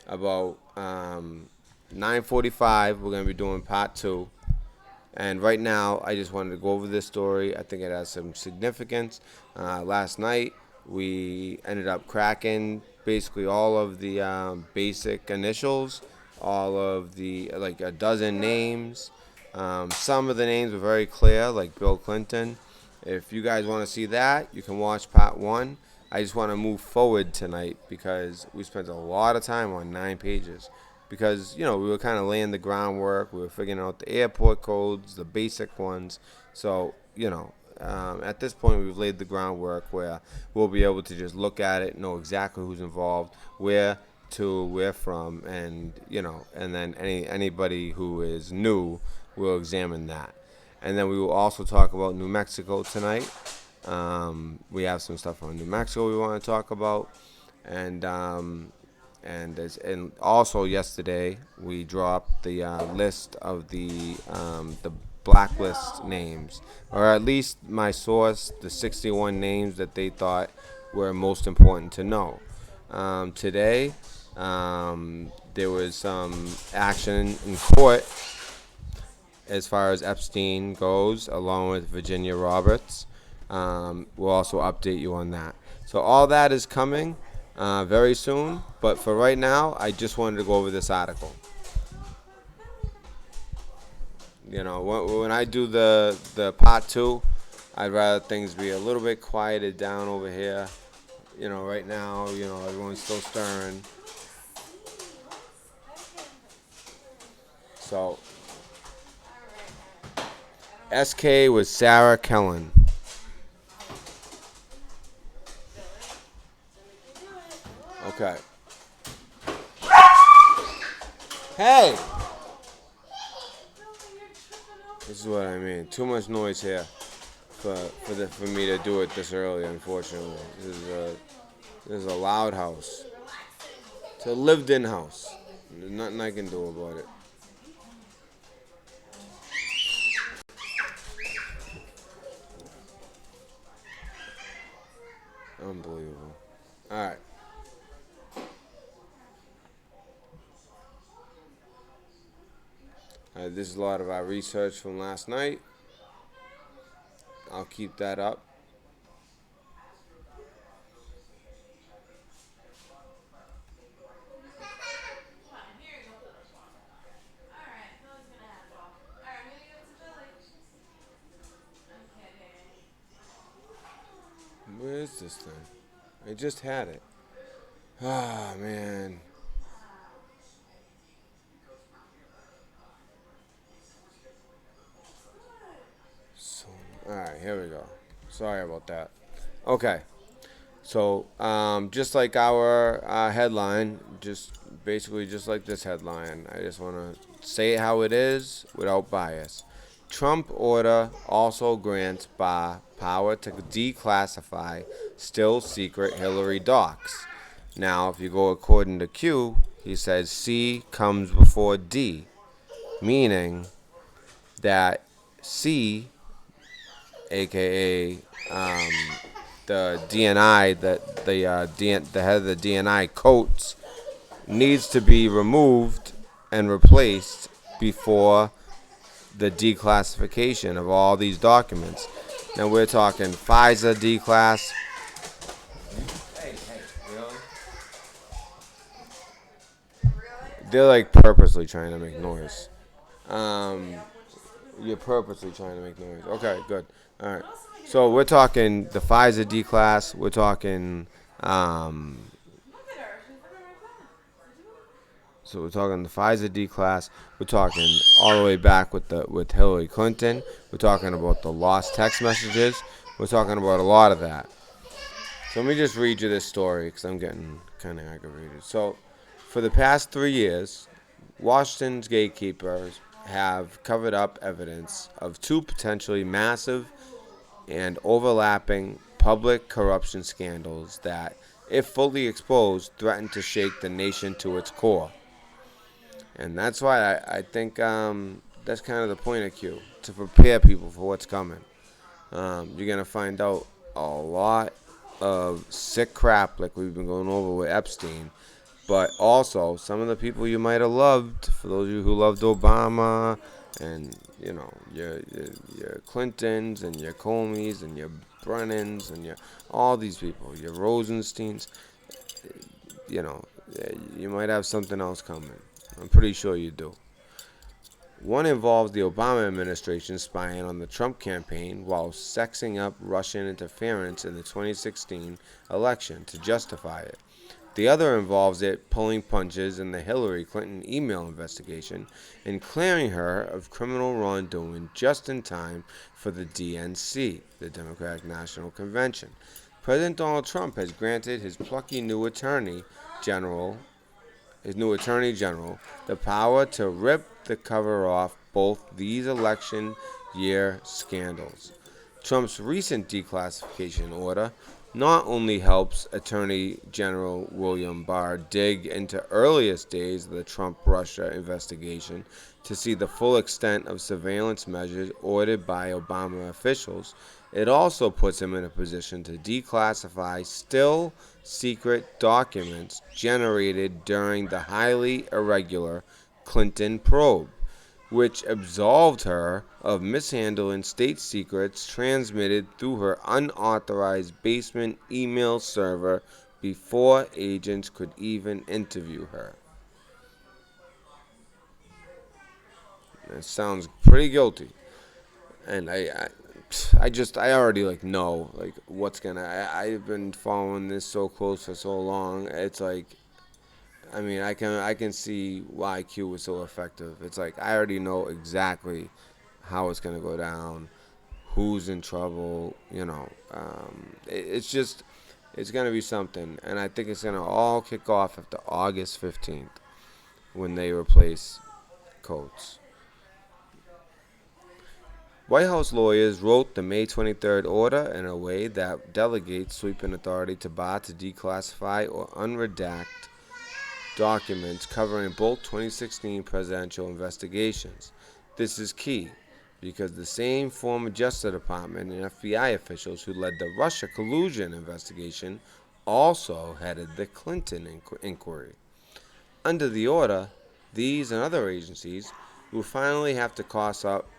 About 9:45, we're going to be doing part two. And right now, I just wanted to go over this story. I think it has some significance. Last night, we ended up cracking basically all of the basic initials, all of the, like a dozen names. Some of the names were very clear, like Bill Clinton. If you guys want to see that, you can watch part one. I just want to move forward tonight because we spent a lot of time on 9 pages because we were kind of laying the groundwork. We were figuring out the airport codes, the basic ones. So at this point, we've laid the groundwork where we'll be able to just look at it, know exactly who's involved, where to, where from, and and then anybody who is new, we'll examine that. And then we will also talk about New Mexico tonight. We have some stuff on New Mexico we want to talk about, and and also yesterday we dropped the list of the blacklist names, or at least my source, the 61 names that they thought were most important to know. Today, there was some action in court as far as Epstein goes, along with Virginia Roberts. We'll also update you on that. So all that is coming very soon. But for right now, I just wanted to go over this article. When I do the part two, I'd rather things be a little bit quieted down over here. Right now, everyone's still stirring. So SK was Sarah Kellen. Okay. Hey! This is what I mean. Too much noise here for me to do it this early. Unfortunately, this is a loud house. It's a lived-in house. There's nothing I can do about it. Unbelievable. All right. This is a lot of our research from last night. I'll keep that up. Where is this thing? I just had it. Ah, man. So, all right, here we go. Sorry about that. Okay. So, just like our headline, just basically just like this headline, I just want to say it how it is without bias. Trump order also grants Barr power to declassify still secret Hillary docs. Now, if you go according to Q, he says C comes before D, meaning that C, aka the DNI, that the head of the DNI Coates, needs to be removed and replaced before the declassification of all these documents. Now we're talking FISA declass. Hey, really? They're like purposely trying to make noise. Um, you're purposely trying to make noise. Okay, good. All right. So we're talking the FISA declass. We're talking. So we're talking the FISA declass. We're talking all the way back with Hillary Clinton. We're talking about the lost text messages. We're talking about a lot of that. So let me just read you this story because I'm getting kind of aggravated. So, for the past 3 years, Washington's gatekeepers have covered up evidence of two potentially massive and overlapping public corruption scandals that, if fully exposed, threaten to shake the nation to its core. And that's why I think that's kind of the point of Q, to prepare people for what's coming. You're going to find out a lot of sick crap like we've been going over with Epstein But also, some of the people you might have loved, for those of you who loved Obama, and your Clintons and your Comeys and your Brennans and your all these people, your Rosensteins, you know, you might have something else coming. I'm pretty sure you do. One involves the Obama administration spying on the Trump campaign while sexing up Russian interference in the 2016 election to justify it. The other involves it pulling punches in the Hillary Clinton email investigation and clearing her of criminal wrongdoing just in time for the DNC, the Democratic National Convention. President Donald Trump has granted his new attorney general, the power to rip the cover off both these election year scandals. Trump's recent declassification order not only helps Attorney General William Barr dig into earliest days of the Trump-Russia investigation to see the full extent of surveillance measures ordered by Obama officials, it also puts him in a position to declassify still secret documents generated during the highly irregular Clinton probe, which absolved her of mishandling state secrets transmitted through her unauthorized basement email server before agents could even interview her. That sounds pretty guilty. And I already know what's gonna. I've been following this so close for so long. It's like, I mean, I can see why Q was so effective. It's like I already know exactly how it's gonna go down, who's in trouble. It's gonna be something, and I think it's gonna all kick off after August 15th when they replace Coates. White House lawyers wrote the May 23rd order in a way that delegates sweeping authority to Barr to declassify or unredact documents covering both 2016 presidential investigations. This is key because the same former Justice Department and FBI officials who led the Russia collusion investigation also headed the Clinton inquiry. Under the order, these and other agencies will finally have to cough up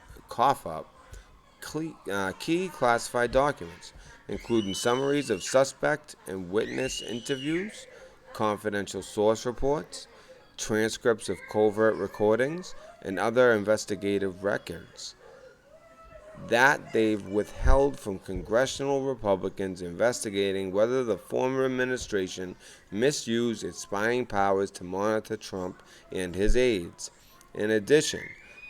key classified documents, including summaries of suspect and witness interviews, confidential source reports, transcripts of covert recordings, and other investigative records that they've withheld from congressional Republicans investigating whether the former administration misused its spying powers to monitor Trump and his aides. In addition,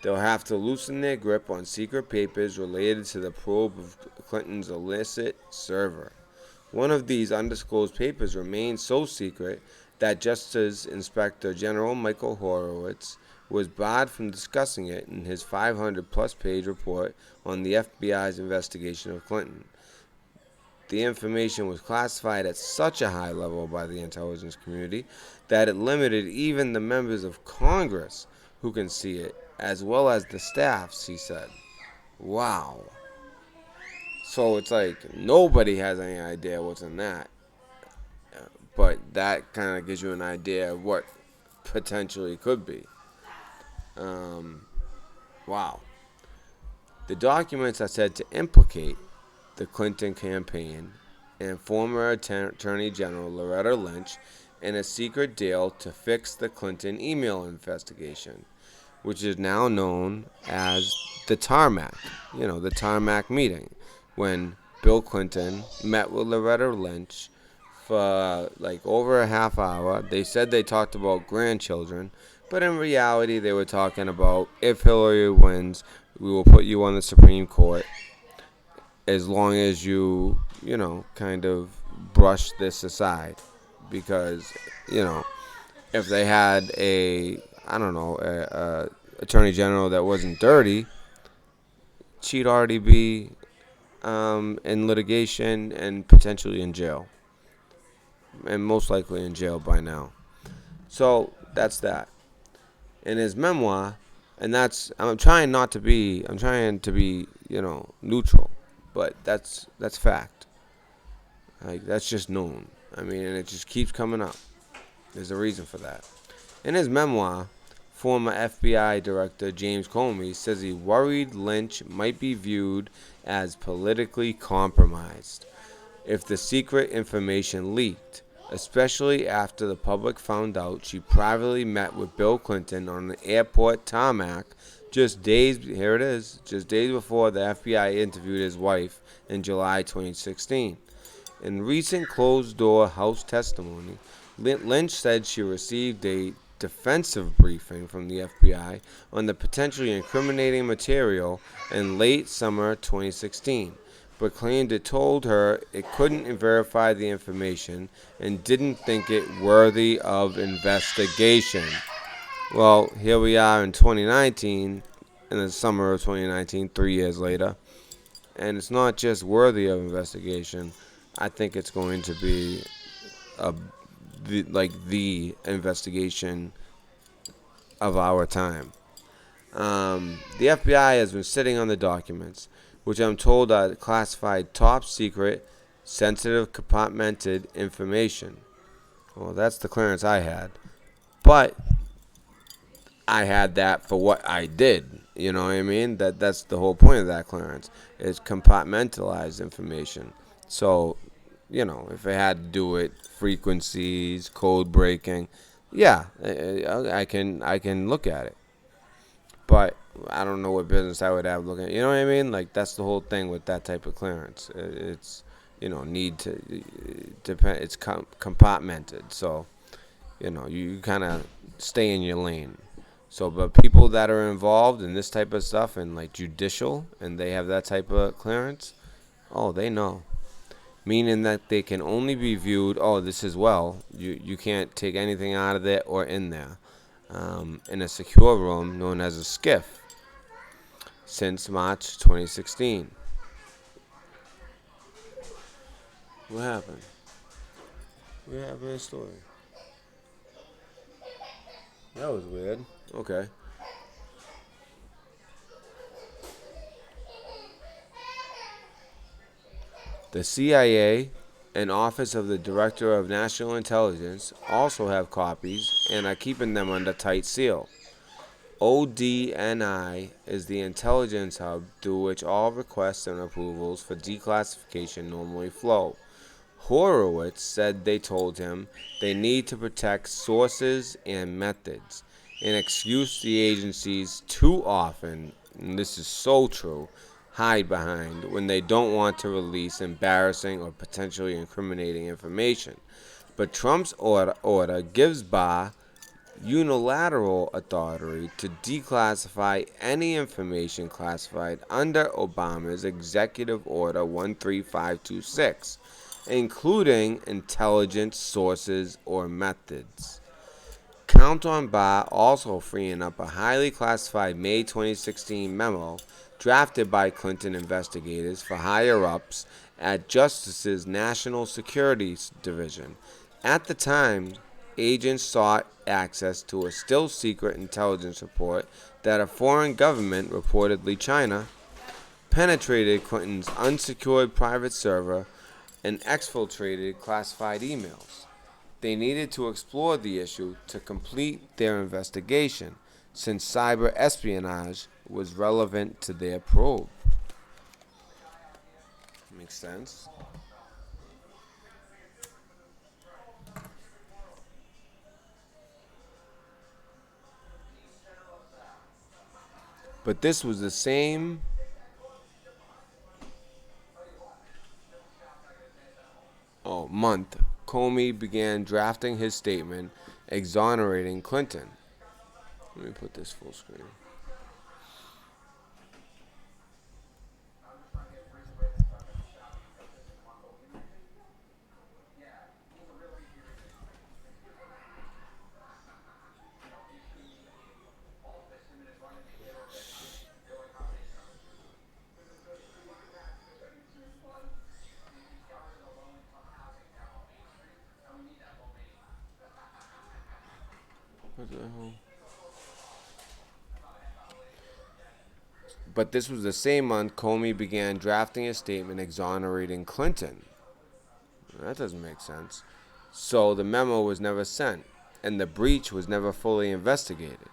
they'll have to loosen their grip on secret papers related to the probe of Clinton's illicit server. One of these undisclosed papers remains so secret that Justice Inspector General Michael Horowitz was barred from discussing it in his 500-plus page report on the FBI's investigation of Clinton. The information was classified at such a high level by the intelligence community that it limited even the members of Congress who can see it, as well as the staffs, he said. Wow. So it's like nobody has any idea what's in that. But that kind of gives you an idea of what potentially could be. Wow. The documents are said to implicate the Clinton campaign and former Attorney General Loretta Lynch in a secret deal to fix the Clinton email investigation, which is now known as the tarmac, the tarmac meeting, when Bill Clinton met with Loretta Lynch for over a half hour. They said they talked about grandchildren, but in reality they were talking about, if Hillary wins, we will put you on the Supreme Court as long as you, kind of brush this aside. Because, if they had a attorney general that wasn't dirty, she'd already be in litigation and potentially in jail. And most likely in jail by now. So that's that. In his memoir, and I'm trying to be, neutral, but that's fact. That's just known. And it just keeps coming up. There's a reason for that. In his memoir, former FBI Director James Comey says he worried Lynch might be viewed as politically compromised if the secret information leaked, especially after the public found out she privately met with Bill Clinton on the airport tarmac just days before the FBI interviewed his wife in July 2016. In recent closed-door House testimony, Lynch said she received a defensive briefing from the FBI on the potentially incriminating material in late summer 2016, but claimed it told her it couldn't verify the information and didn't think it worthy of investigation. Well, here we are in 2019, in the summer of 2019, 3 years later, and it's not just worthy of investigation. I think it's going to be a the investigation of our time. The FBI has been sitting on the documents, which I'm told are classified top secret, sensitive, compartmented information. Well, that's the clearance I had. But I had that for what I did. You know what I mean? That's the whole point of that clearance. It's compartmentalized information. So, if it had to do with frequencies, code breaking, yeah, I can look at it. But I don't know what business I would have looking at. You know what I mean? Like, that's the whole thing with that type of clearance. It's need to depend. It's compartmented. So you kind of stay in your lane. So, but people that are involved in this type of stuff and like judicial, and they have that type of clearance, oh, they know. Meaning that they can only be viewed, oh, this is you can't take anything out of it or in there, in a secure room known as a SCIF since March 2016. What happened? What happened in the story? That was weird. Okay. The CIA and Office of the Director of National Intelligence also have copies and are keeping them under tight seal. ODNI is the intelligence hub through which all requests and approvals for declassification normally flow. Horowitz said they told him they need to protect sources and methods, an excuse the agencies too often, and this is so true, hide behind when they don't want to release embarrassing or potentially incriminating information. But Trump's order gives Barr unilateral authority to declassify any information classified under Obama's Executive Order 13526, including intelligence sources or methods. Count on Barr also freeing up a highly classified May 2016 memo drafted by Clinton investigators for higher-ups at Justice's National Security Division. At the time, agents sought access to a still-secret intelligence report that a foreign government, reportedly China, penetrated Clinton's unsecured private server and exfiltrated classified emails. They needed to explore the issue to complete their investigation, since cyber espionage was relevant to their probe. Makes sense? But this was the same month Comey began drafting his statement exonerating Clinton. Let me put this full screen. What the hell? But this was the same month Comey began drafting a statement exonerating Clinton. That doesn't make sense. So the memo was never sent. and the breach was never fully investigated.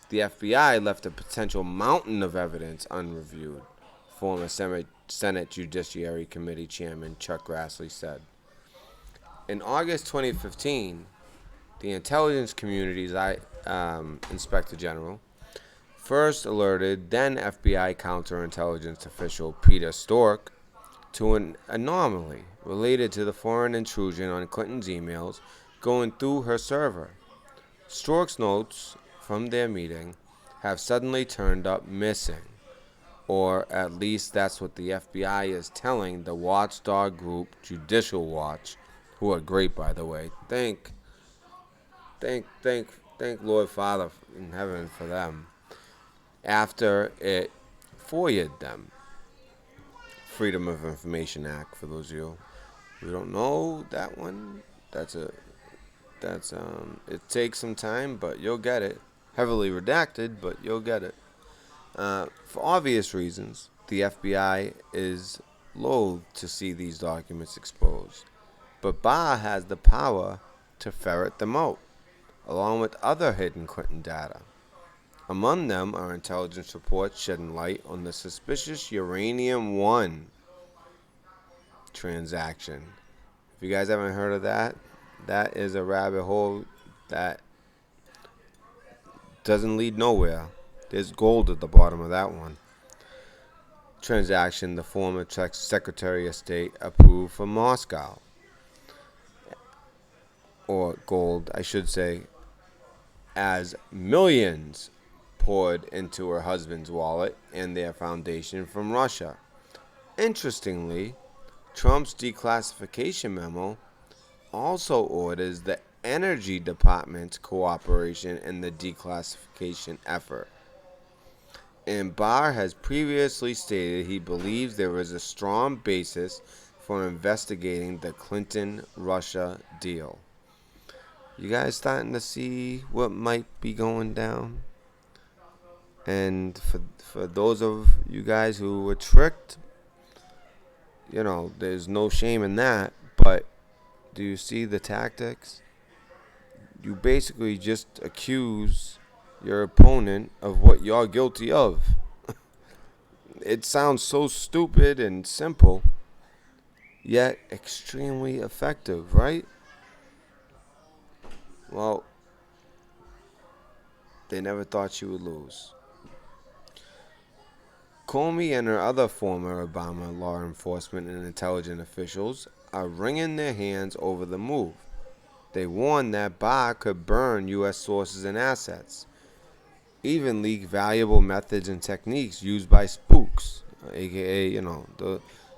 The FBI left a potential mountain of evidence unreviewed, former Senate Judiciary Committee Chairman Chuck Grassley said. In August 2015, the intelligence community's Inspector General first alerted then FBI counterintelligence official Peter Strzok to an anomaly related to the foreign intrusion on Clinton's emails going through her server. Strzok's notes from their meeting have suddenly turned up missing, or at least that's what the FBI is telling the watchdog group Judicial Watch, who are great, by the way. Thank Lord Father in heaven for them. After it FOIA'd them. Freedom of Information Act, for those of you who don't know that one. It takes some time, but you'll get it. Heavily redacted, but you'll get it. For obvious reasons, the FBI is loath to see these documents exposed. But Barr has the power to ferret them out, along with other hidden Clinton data. Among them are intelligence reports shedding light on the suspicious Uranium One transaction. If you guys haven't heard of that, that is a rabbit hole that doesn't lead nowhere. There's gold at the bottom of that one. Transaction the former Czech Secretary of State approved for Moscow. Or gold, I should say, as millions poured into her husband's wallet and their foundation from Russia. Interestingly, Trump's declassification memo also orders the Energy Department's cooperation in the declassification effort. And Barr has previously stated he believes there is a strong basis for investigating the Clinton-Russia deal. You guys starting to see what might be going down? And for those of you guys who were tricked, there's no shame in that. But do you see the tactics? You basically just accuse your opponent of what you're guilty of. It sounds so stupid and simple, yet extremely effective, right? Well, they never thought she would lose. Comey and her other former Obama law enforcement and intelligence officials are wringing their hands over the move. They warn that Barr could burn U.S. sources and assets, even leak valuable methods and techniques used by spooks, aka,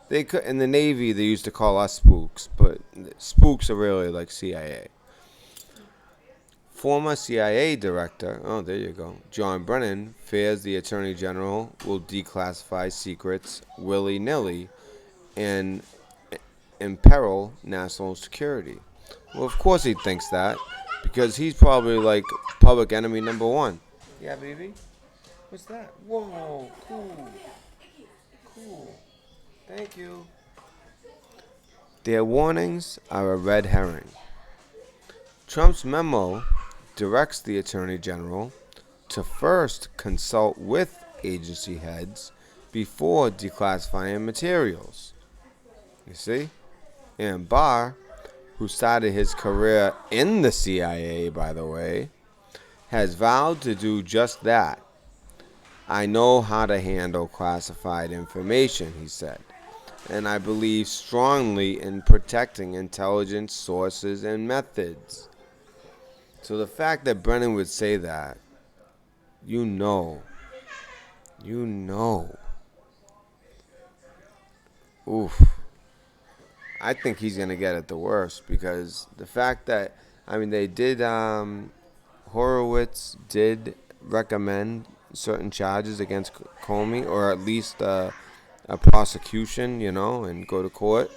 they could, in the Navy they used to call us spooks, but spooks are really like CIA. Former CIA director, John Brennan fears the Attorney General will declassify secrets willy-nilly and imperil national security. Well, of course he thinks that, because he's probably like public enemy number one. Yeah, baby? What's that? Whoa, cool. Thank you. Their warnings are a red herring. Trump's memo directs the Attorney General to first consult with agency heads before declassifying materials. You see? And Barr, who started his career in the CIA, by the way, has vowed to do just that. I know how to handle classified information, he said, and I believe strongly in protecting intelligence sources and methods. So the fact that Brennan would say that, you know. Oof. I think he's going to get it the worst, because the fact that, they did, Horowitz did recommend certain charges against Comey, or at least a prosecution, and go to court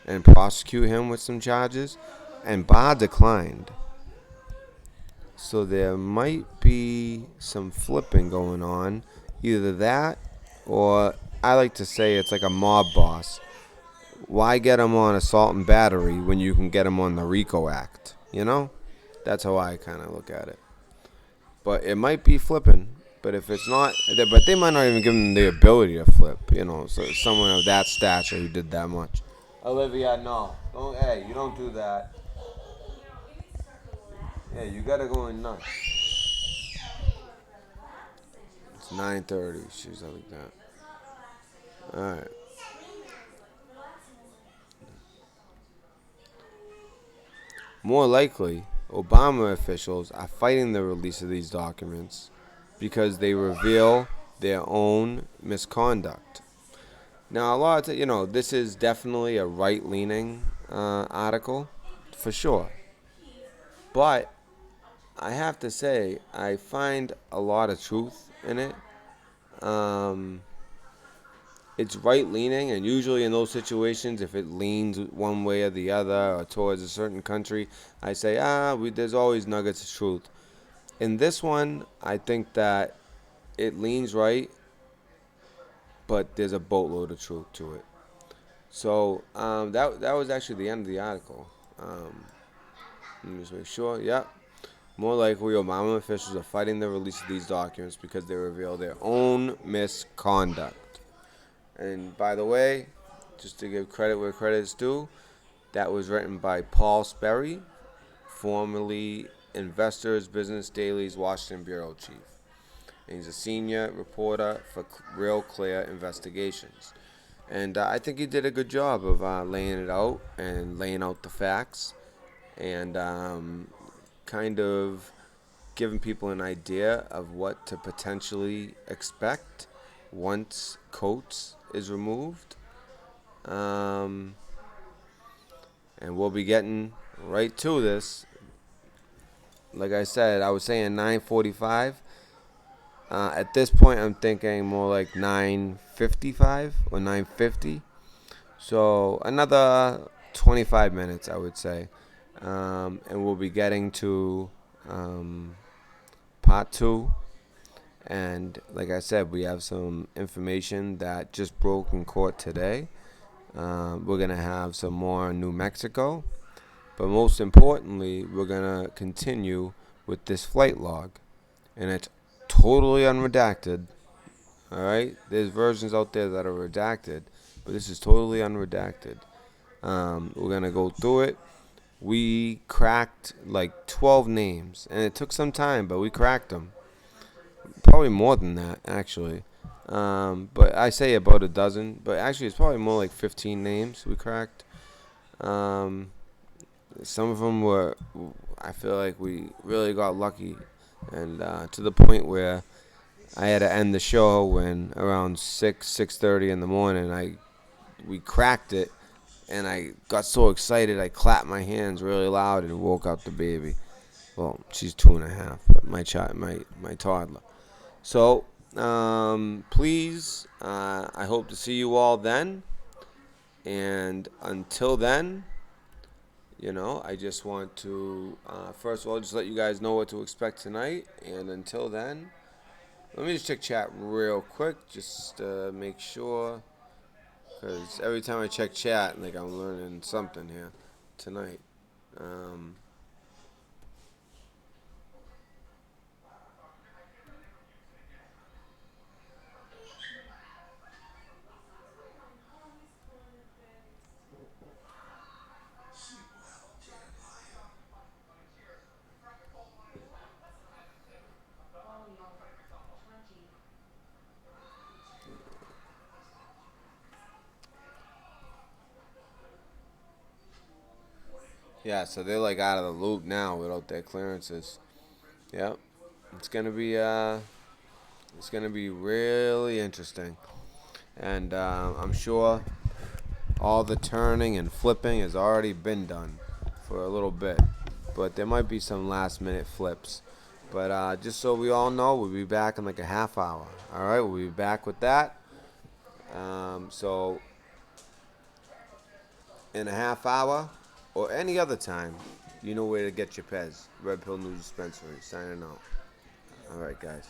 and prosecute him with some charges, and Barr declined. So there might be some flipping going on. Either that, or I like to say it's like a mob boss. Why get him on assault and battery when you can get him on the RICO Act? That's how I kind of look at it. But it might be flipping. But if it's not, but they might not even give them the ability to flip. So someone of that stature who did that much. Olivia, no, don't. Hey, you don't do that. Yeah, you gotta go in nuts. It's 9:30. She's like that. All right. More likely, Obama officials are fighting the release of these documents because they reveal their own misconduct. Now, a lot of this is definitely a right-leaning article, for sure. But I have to say, I find a lot of truth in it. Um, it's right-leaning, and usually in those situations, if it leans one way or the other or towards a certain country, I say, there's always nuggets of truth. In this one, I think that it leans right, but there's a boatload of truth to it. So that was actually the end of the article. Let me just make sure. Yep. More likely, Obama officials are fighting the release of these documents because they reveal their own misconduct. And by the way, just to give credit where credit is due, that was written by Paul Sperry, formerly Investors Business Daily's Washington bureau chief. And he's a senior reporter for Real Clear Investigations. And I think he did a good job of laying it out and laying out the facts and kind of giving people an idea of what to potentially expect once Coates is removed. And we'll be getting right to this. Like I said, I was saying 9:45. At this point, I'm thinking more like 9:55 or 9:50. So another 25 minutes, I would say. And we'll be getting to part two. And like I said, we have some information that just broke in court today. We're going to have some more in New Mexico. But most importantly, we're going to continue with this flight log. And it's totally unredacted. All right? There's versions out there that are redacted, but this is totally unredacted. We're going to go through it. We cracked like 12 names, and it took some time, but we cracked them. Probably more than that, actually. But I say about a dozen, but actually it's probably more like 15 names we cracked. Some of them were, I feel like we really got lucky, and to the point where I had to end the show when around 6:30 in the morning, we cracked it, and I got so excited I clapped my hands really loud and woke up the baby. Well, she's 2.5, but my toddler. So, please, I hope to see you all then. And until then, I just want to, first of all, just let you guys know what to expect tonight. And until then, let me just check chat real quick, just to make sure. Because every time I check chat, like I'm learning something here tonight. Yeah, so they're like out of the loop now without their clearances. Yep, it's gonna be really interesting, and I'm sure all the turning and flipping has already been done for a little bit, but there might be some last minute flips. But just so we all know, we'll be back in like a half hour. All right, we'll be back with that. So in a half hour or any other time, you know where to get your Pez. Red Pill News Dispensary. Signing out. All right, guys.